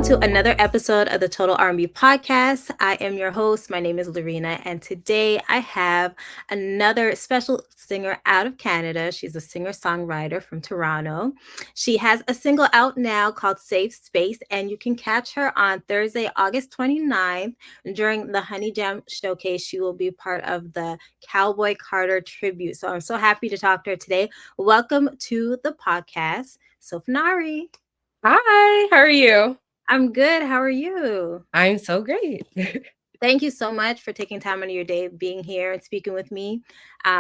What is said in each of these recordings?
to another episode of the Total R&B podcast. I am your host. My name is Loreena, and today I have another special singer out of Canada. She's a singer-songwriter from Toronto. She has a single out now called Safe Space, and you can catch her on Thursday, August 29th during the Honey Jam Showcase. She will be part of the Cowboy Carter tribute. So I'm so happy to talk to her today. Welcome to the podcast, Sofinari. Hi, how are you? I'm good. How are you? I'm so great. Thank you so much for taking time out of your day being here and speaking with me.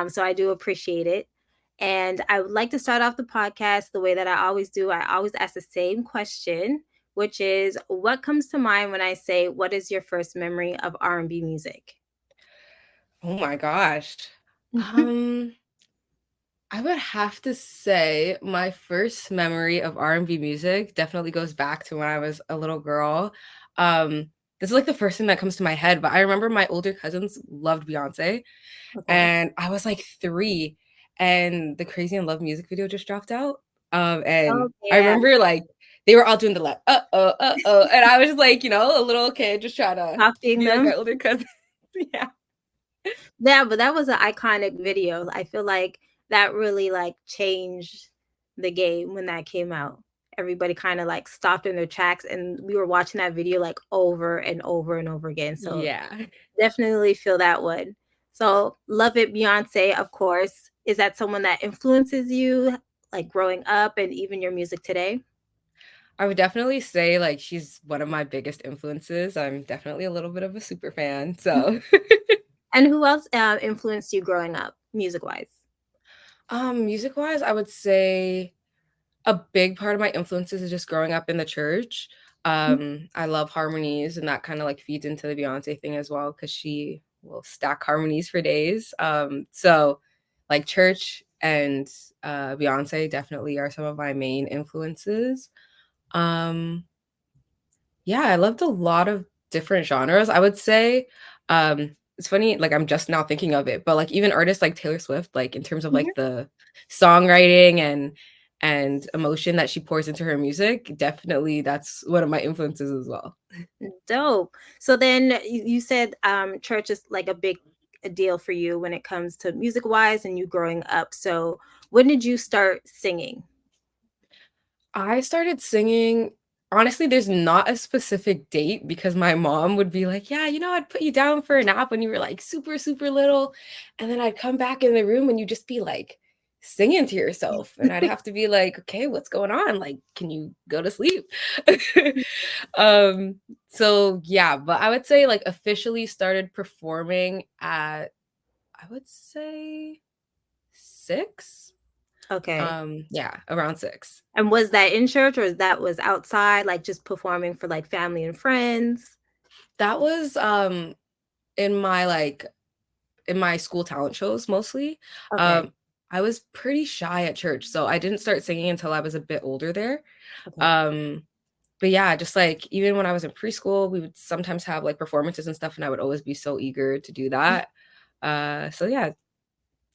So I do appreciate it. And I would like to start off the podcast the way that I always do. I always ask the same question, which is what comes to mind when I say, what is your first memory of R&B music? Oh my gosh. Um, I would have to say my first memory of R&B music definitely goes back to when I was a little girl. This is like the first thing that comes to my head, but I remember my older cousins loved Beyonce, Okay. and I was like 3, and the Crazy in Love music video just dropped out. And Oh, I yeah. remember like they were all doing the like, and I was like, a little kid just trying to Copying be like my them. older cousin. Yeah. Yeah, but that was an iconic video. I feel like that really like changed the game when that came out. Everybody kind of like stopped in their tracks and we were watching that video like over and over and over again. So Yeah. definitely feel that one. So love it, Beyonce, of course. Is that someone that influences you like growing up and even your music today? I would definitely say like she's one of my biggest influences. I'm definitely a little bit of a super fan. So And who else influenced you growing up, music wise? music wise, I would say a big part of my influences is just growing up in the church. I love harmonies, and that kind of like feeds into the Beyonce thing as well because she will stack harmonies for days. So like church and Beyonce definitely are some of my main influences. Um, Yeah, I loved a lot of different genres. I would say, it's funny, like I'm just now thinking of it, but like even artists like Taylor Swift, like in terms of like the songwriting and emotion that she pours into her music, definitely that's one of my influences as well. Dope. So then you said church is like a deal for you when it comes to music wise and you growing up. So when did you start singing? I started singing. Honestly, there's not a specific date because my mom would be like, "Yeah, I'd put you down for a nap when you were like super, super little." And then I'd come back in the room and you just be like singing to yourself. And I'd have to be like, "Okay, what's going on? Like, can you go to sleep?" um, so yeah, but I would say like officially started performing at I would say 6. Okay. Yeah, around 6. And was that in church or that was outside, like just performing for like family and friends? That was in my like in my school talent shows mostly. Okay. Um I was pretty shy at church, so I didn't start singing until I was a bit older there. Okay. Um but yeah, just like even when I was in preschool, we would sometimes have like performances and stuff and I would always be so eager to do that. So yeah,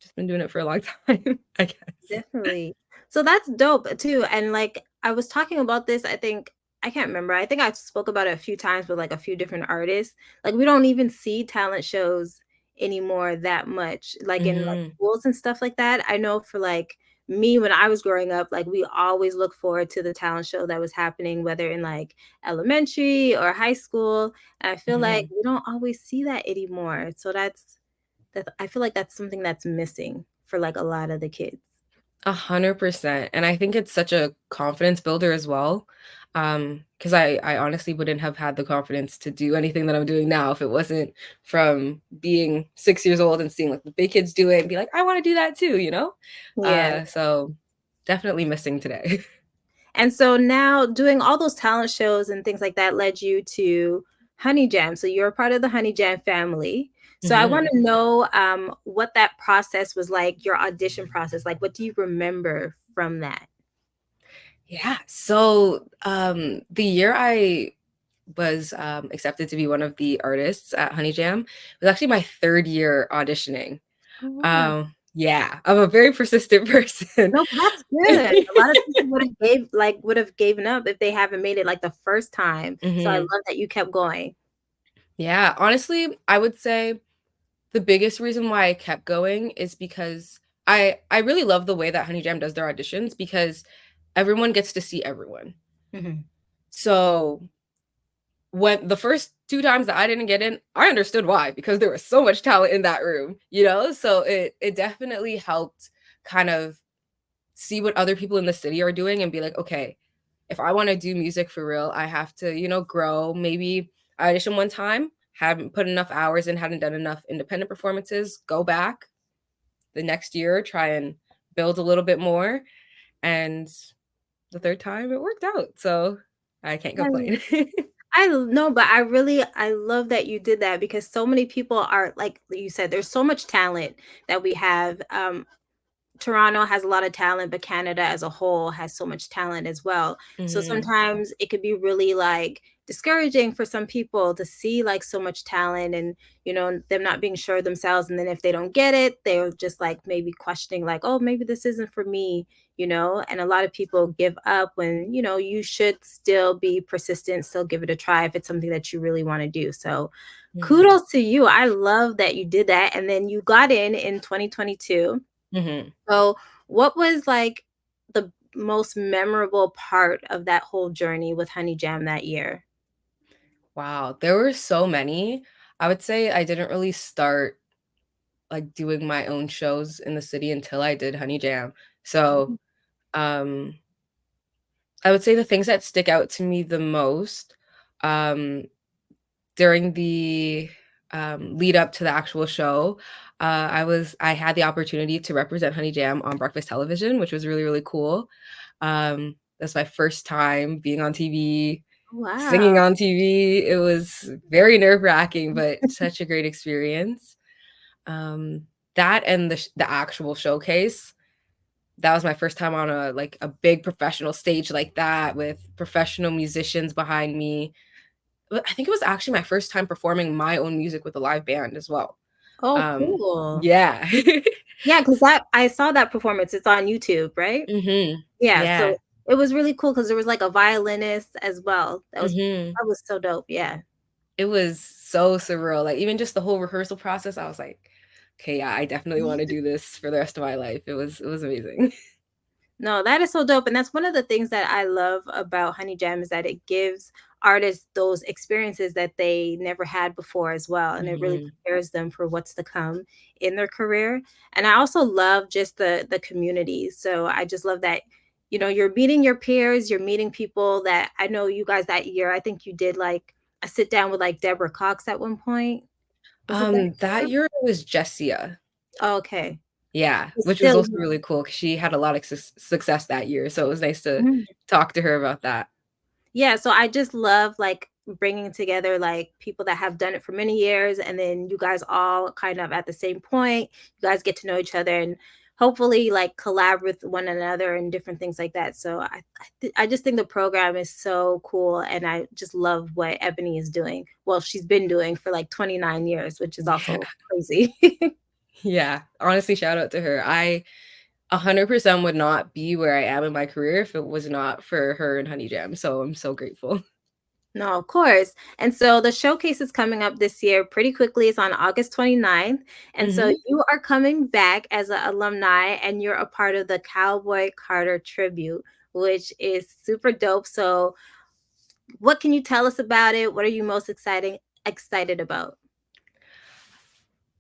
just been doing it for a long time, I guess. Definitely. So that's dope too. And like I was talking about this, I can't remember. I think I spoke about it a few times with like a few different artists. Like we don't even see talent shows anymore that much. Like in like Mhm. schools and stuff like that. I know for like me when I was growing up, like we always look forward to the talent show that was happening, whether in like elementary or high school. And I feel like Mhm. we don't always see that anymore. So that I feel like that's something that's missing for like a lot of the kids. 100%. And I think it's such a confidence builder as well. Because I honestly wouldn't have had the confidence to do anything that I'm doing now if it wasn't from being 6 years old and seeing like the big kids do it and be like, I want to do that too? Yeah. So definitely missing today. And so now doing all those talent shows and things like that led you to Honey Jam. So you're a part of the Honey Jam family. So I want Mhm. to know what that process was like, your audition process. Like, what do you remember from that? Yeah. So the year I was accepted to be one of the artists at Honey Jam was actually my third year auditioning. Oh, wow. Yeah, I'm a very persistent person. No, that's good. A lot of people would have given up if they haven't made it, like, the first time. So I Mhm. love that you kept going. Yeah, honestly, I would say the biggest reason why I kept going is because I really love the way that Honey Jam does their auditions because everyone gets to see everyone. Mhm. So, when the first 2 times that I didn't get in, I understood why, because there was so much talent in that room, you know? So it definitely helped kind of see what other people in the city are doing and be like, "Okay, if I wanna do music for real, I have to, grow." Maybe I auditioned one time, haven't put enough hours in, hadn't done enough independent performances, go back the next year, try and build a little bit more, and the 3rd time it worked out, so I can't I complain. no, but I love that you did that because so many people are like you said, there's so much talent that we have. Toronto has a lot of talent, but Canada as a whole has so much talent as well. So Mhm, sometimes it could be really like discouraging for some people to see like so much talent and them not being sure of themselves. And then if they don't get it, they're just like maybe questioning, like, oh, maybe this isn't for me. And a lot of people give up when you should still be persistent, still give it a try if it's something that you really want to do. So mhm, kudos to you. I love that you did that. And then you got in 2022. mhm. So, what was like the most memorable part of that whole journey with Honey Jam that year? Wow, there were so many. I would say I didn't really start, like, doing my own shows in the city until I did Honey Jam. So, Mhm. um, I would say the things that stick out to me the most, um, during the, lead up to the actual show, I had the opportunity to represent Honey Jam on breakfast television, which was really, really cool. That's my first time being on TV, singing Wow. on TV. It was very nerve-wracking, but such a great experience. Um, that and the actual showcase, that was my first time on a big professional stage like that with professional musicians behind me. I think it was actually my first time performing my own music with a live band as well. Oh, Um, cool. yeah. Yeah, because that I saw that performance. It's on YouTube, right? Mhm. Yeah, Yeah. so it was really cool because there was like a violinist as well. Mhm. That was so dope. Yeah. It was so surreal, like, even just the whole rehearsal process, I was like, "Okay, yeah, I definitely wanna do this for the rest of my life." It was amazing. No, that is so dope. And that's one of the things that I love about Honey Jam is that it gives artists those experiences that they never had before as well. And it really Mhm. prepares them for what's to come in their career. And I also love just the community. So I just love that, you're meeting your peers, you're meeting people that I know you guys that year. I think you did like a sit down with like Deborah Cox at one point. Was it that That year? year it was Jessia. Oh, okay. Yeah, But which was still, also really cool because she had a lot of success that year, so it was nice to mhm. talk to her about that. Yeah, so I just love like bringing together like people that have done it for many years and then you guys all kind of at the same point. You guys get to know each other and hopefully like collab with one another and different things like that. So I just think the program is so cool and I just love what Ebony is doing. Well, she's been doing for like 29 years, which is Yeah, also crazy. yeah, honestly, shout out to her. I 100% would not be where I am in my career if it was not for her and Honey Jam, so I'm so grateful. No, of course. And so the showcase is coming up this year pretty quickly. It's on August 29th. And so Mhm. you are coming back as an alumni and you're a part of the Cowboy Carter tribute, which is super dope. So what can you tell us about it? What are you most excited about?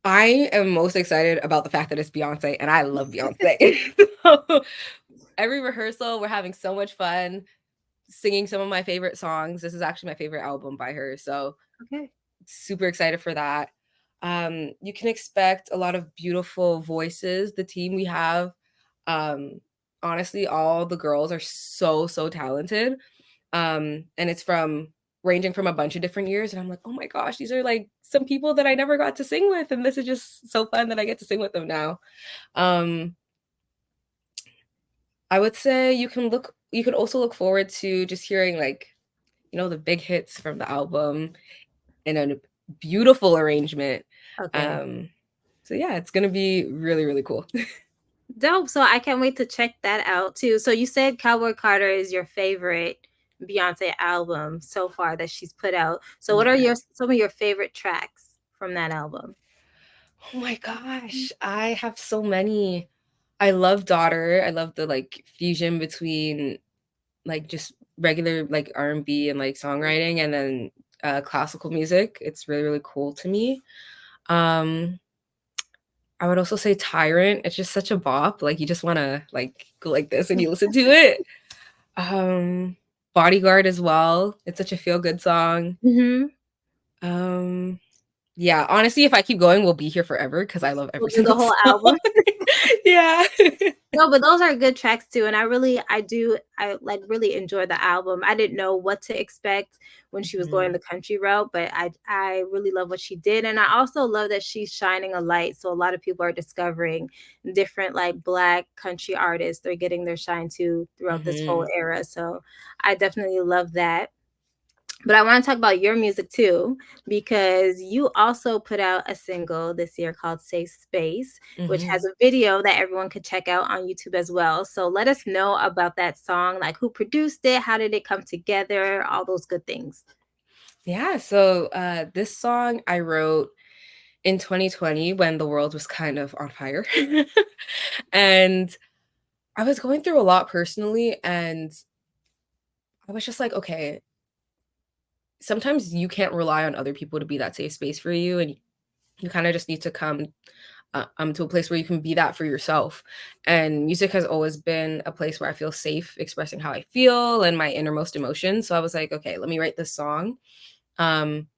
I am most excited about the fact that it's Beyoncé, and I love Beyoncé. So, every rehearsal, we're having so much fun singing some of my favorite songs. This is actually my favorite album by her, so Okay. super excited for that. You can expect a lot of beautiful voices. The team we have, um, honestly, all the girls are so, so talented. And it's from ranging from a bunch of different years. And I'm like, oh my gosh, these are like some people that I never got to sing with. And this is just so fun that I get to sing with them now. Um, I would say you can also look forward to just hearing like, the big hits from the album in a beautiful arrangement. Okay. Um, So yeah, it's gonna be really, really cool. Dope. So I can't wait to check that out too. So you said Cowboy Carter is your favorite Beyonce album so far that she's put out. So what are Yeah. your some of your favorite tracks from that album? Oh my gosh, I have so many. I love Daughter. I love the like fusion between like just regular like R&B and like songwriting and then classical music. It's really, really cool to me. Um I would also say Tyrant. It's just such a bop. Like you just want to like go like this when you listen to it. Um Bodyguard as well. It's such a feel good song. Mm-hmm. Um yeah, honestly, if I keep going, we'll be here forever because I love We'll every do the single whole song. album. Yeah. No, but those are good tracks too, and I like really enjoy the album. I didn't know what to expect when she was going Mhm. the country route, but I really love what she did, and I also love that she's shining a light. So a lot of people are discovering different like Black country artists. They're getting their shine too throughout this whole Mhm. era. So I definitely love that. But I want to talk about your music too, because you also put out a single this year called Safe Space, which has Mhm. a video that everyone could check out on YouTube as well. So let us know about that song, like who produced it, how did it come together, all those good things. Yeah, so this song I wrote in 2020 when the world was kind of on fire. And I was going through a lot personally and I was just like, okay, sometimes you can't rely on other people to be that safe space for you and you kind of just need to come to a place where you can be that for yourself. And music has always been a place where I feel safe expressing how I feel and my innermost emotions. So I was like, okay, let me write this song. Um,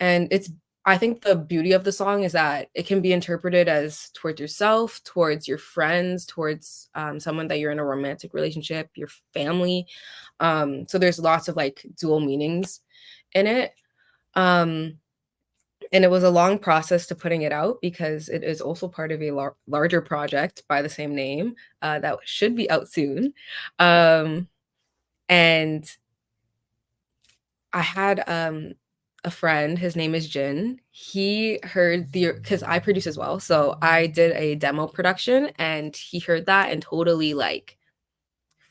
and it's I think the beauty of the song is that it can be interpreted as towards yourself, towards your friends, towards someone that you're in a romantic relationship, your family. So there's lots of like dual meanings in it. Um, and it was a long process to putting it out because it is also part of a larger project by the same name that should be out soon. Um, and I had a friend, his name is Jin. He heard the because I produce as well. So I did a demo production and he heard that and totally like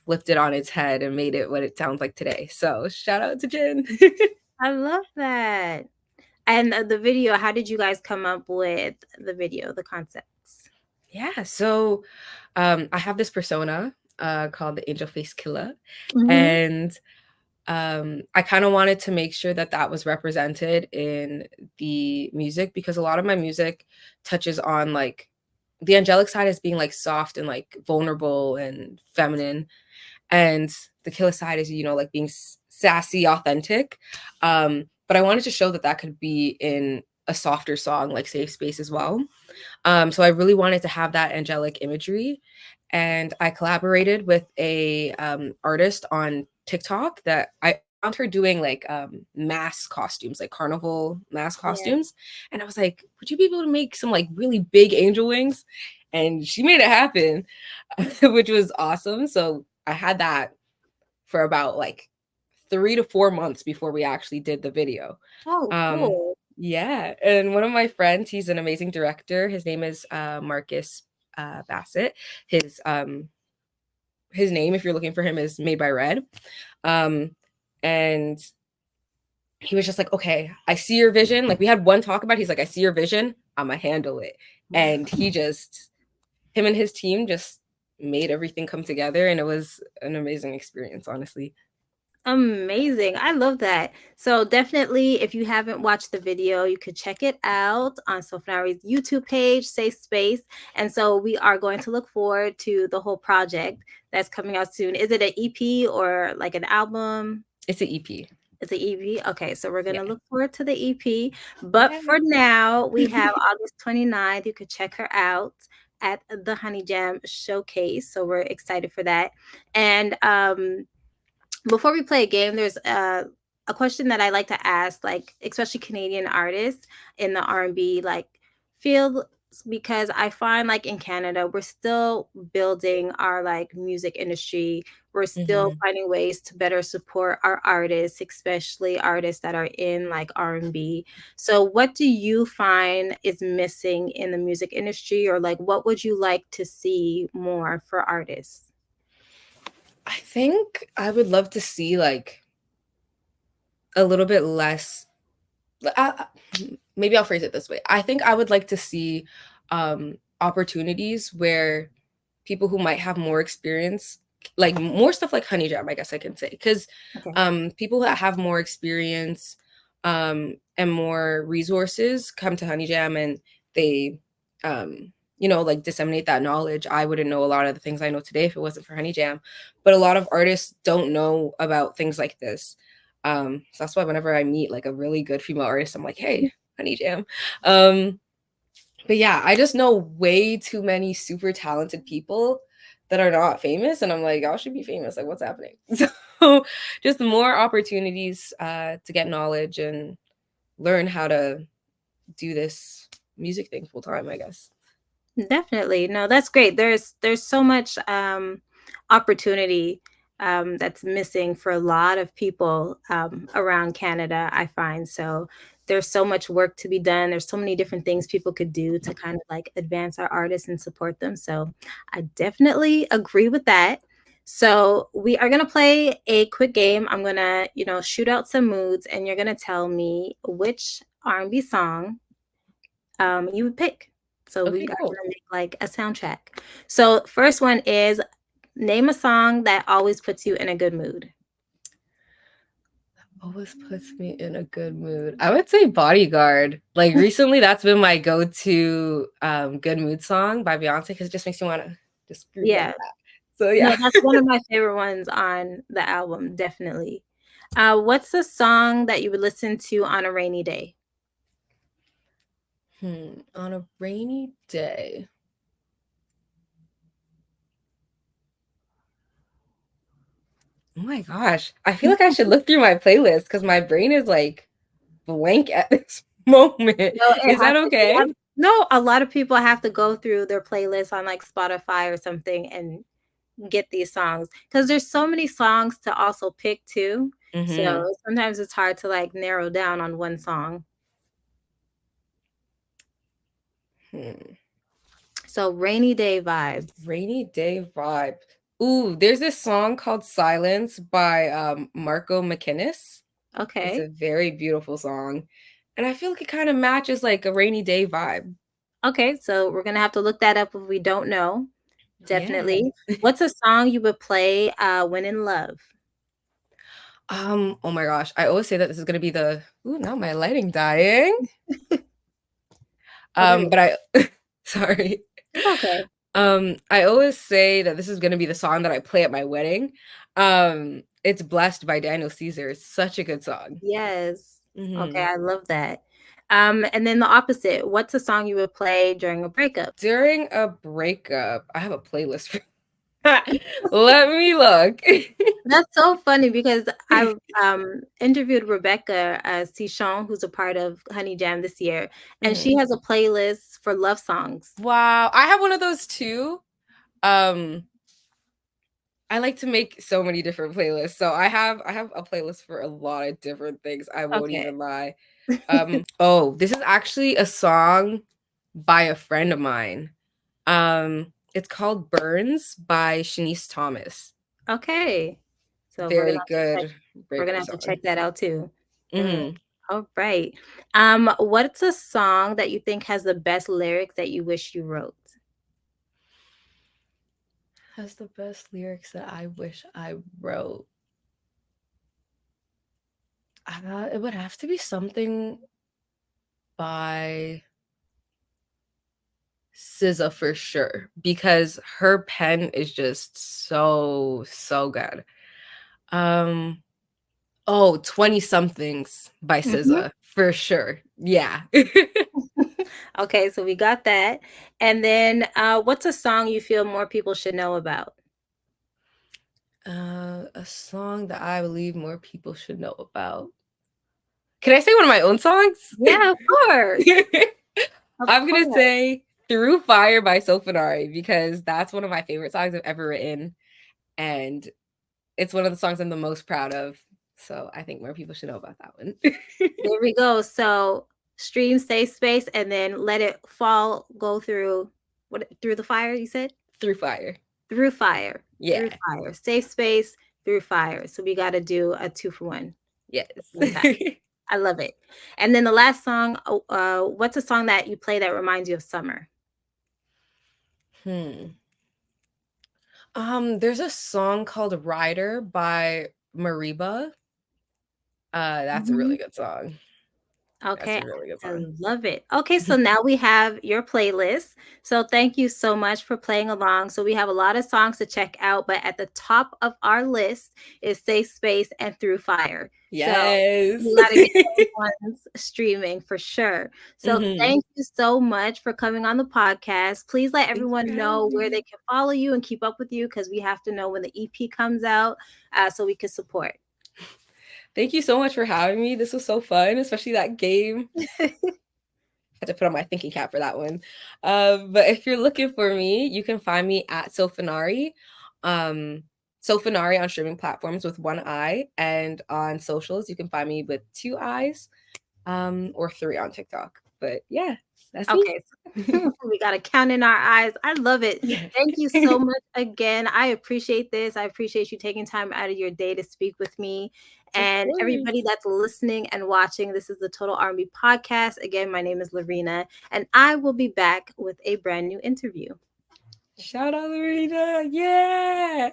flipped it on its head and made it what it sounds like today. So shout out to Jin. I love that. And the video, how did you guys come up with the video, the concepts? Yeah, so I have this persona called the Angel Face Killer, Hmm. and I kind of wanted to make sure that that was represented in the music because a lot of my music touches on like the angelic side as being like soft and like vulnerable and feminine, and the killer side is like being sassy, authentic. But I wanted to show that that could be in a softer song like Safe Space as well. So I really wanted to have that angelic imagery, and I collaborated with a artist on TikTok that I found her doing like mask costumes, like carnival mask Yeah. costumes, and I was like, "Would you be able to make some like really big angel wings?" And she made it happen, which was awesome. So I had that for about like 3 to 4 months before we actually did the video. Oh, cool. Yeah, and one of my friends, he's an amazing director. His name is Marcus Bassett. His his name, if you're looking for him, is Made by Red. Um, and he was just like, "Okay, I see your vision." Like we had one talk about. It. He's like, "I see your vision. I'ma handle it." And him and his team just made everything come together, and it was an amazing experience, honestly. Amazing. I love that. So definitely, if you haven't watched the video, you could check it out on Sofinari's YouTube page, Safe Space. And so we are going to look forward to the whole project that's coming out soon. Is it an EP or like an album? It's an EP. It's an EP. Okay, so we're gonna Yeah. look forward to the EP. But Yeah. for now, we have August 29th. You could check her out at the Honey Jam Showcase. So we're excited for that. And before we play a game, there's a question that I like to ask, like especially Canadian artists in the R&B like field. because I find like in Canada, we're still building our like music industry. We're still Mhm. finding ways to better support our artists, especially artists that are in like R&B. So what do you find is missing in the music industry, or like what would you like to see more for artists? I think I would love to see, like, a little bit less maybe I'll phrase it this way. I think I would like to see opportunities where people who might have more experience, like more stuff like Honey Jam, I guess I can say, because Okay. people that have more experience and more resources come to Honey Jam and they, like disseminate that knowledge. I wouldn't know a lot of the things I know today if it wasn't for Honey Jam, but a lot of artists don't know about things like this. So that's why whenever I meet like a really good female artist, I'm like, hey, Honey Jam. Um, but yeah, I just know way too many super talented people that are not famous. And I'm like, y'all should be famous. Like, what's happening? So just more opportunities to get knowledge and learn how to do this music thing full time, I guess. Definitely. No, that's great. There's so much opportunity that's missing for a lot of people around Canada, I find. So there's so much work to be done. There's so many different things people could do to kind of like advance our artists and support them. So I definitely agree with that. So we are gonna play a quick game. I'm gonna, shoot out some moods, and you're gonna tell me which R&B song you would pick. So we Okay, are cool. gonna make like a soundtrack. So first one is, name a song that always puts you in a good mood. Always puts me in a good mood. I would say Bodyguard. Like recently that's been my go-to good mood song by Beyonce because it just makes me want to just groove like Yeah. that. So No, yeah. that's one of my favorite ones on the album, definitely. What's the song that you would listen to on a rainy day? On a rainy day. Oh my gosh. I feel like I should look through my playlist because my brain is like blank at this moment. No, it Is has that to be. okay? No, a lot of people have to go through their playlist on like Spotify or something and get these songs because there's so many songs to also pick too. Mm-hmm. So sometimes it's hard to like narrow down on one song. Hmm. So rainy day vibes. Rainy day vibe. Ooh, there's this song called Silence by Marco McInnes. It's Okay. a very beautiful song. And I feel like it kind of matches like a rainy day vibe. Okay. So we're gonna have to look that up if we don't know. Yeah. Definitely. What's a song you would play when in love? Oh my gosh. I always say that this is gonna be the ooh, now my lighting dying. Oh, there we But go. I sorry. It's okay. I always say that this is gonna be the song that I play at my wedding. It's Blessed by Daniel Caesar. It's such a good song. Yes. Okay, Hmm. I love that. And then the opposite. What's a song you would play during a breakup? During a breakup, I have a playlist for let me look. That's so funny because I interviewed Rebecca Sichon, who's a part of Honey Jam this year, and she Mhm. has a playlist for love songs. Wow, I have one of those too. Um, I like to make so many different playlists. So I have a playlist for a lot of different things. I won't Okay. even lie. Oh, this is actually a song by a friend of mine. It's called Burns by Shanice Thomas. Okay. So Very check good we're gonna breakup have to song. check that out too. Mm, Hmm. all right. What's a song that you think has the best lyrics that you wish you wrote? Has the best lyrics that I wish I wrote. It would have to be something by SZA for sure because her pen is just so good. Um, oh, 20 somethings by Mhm. SZA for sure. Yeah. Okay, so we got that. And then what's a song you feel more people should know about? A song that I believe more people should know about. Can I say one of my own songs? Yeah, of course. Of I'm gonna course. say Through Fire by Sofinari, because that's one of my favorite songs I've ever written, and it's one of the songs I'm the most proud of. So I think more people should know about that one. There we go. So stream safe space and then let it fall go through what through the fire you said? Through Fire. Through fire. Through Yeah. fire. Safe space through fire. So we got to do a 2 for 1 Yes. at the same time. I love it. And then the last song, what's a song that you play that reminds you of summer? hmm. There's a song called Rider by Mariba. That's a really Mhm. good song. That's Okay, a really good I song. love it. Okay, so now we have your playlist. So thank you so much for playing along. So we have a lot of songs to check out, but at the top of our list is Safe Space and Through Fire. So Yes. you got to get those ones streaming for sure. So hmm thank you so much for coming on the podcast. Please let Thank you for everyone know having where they me. can follow you and keep up with you because we have to know when the EP comes out so we can support. Thank you so much for having me. This was so fun, especially that game. Had to put on my thinking cap for that one. But if you're looking for me, you can find me at Sofinari. Um, Sofinari on streaming platforms with one eye, and on socials, you can find me with two eyes, or three on TikTok. But yeah, that's me. Okay, we got to count in our eyes. I love it. Yes. Thank you so much again. I appreciate this. I appreciate you taking time out of your day to speak with me. Of And everybody course. that's listening and watching, this is the Total R&B podcast. Again, my name is Loreena, and I will be back with a brand new interview. Shout out Loreena. Yeah.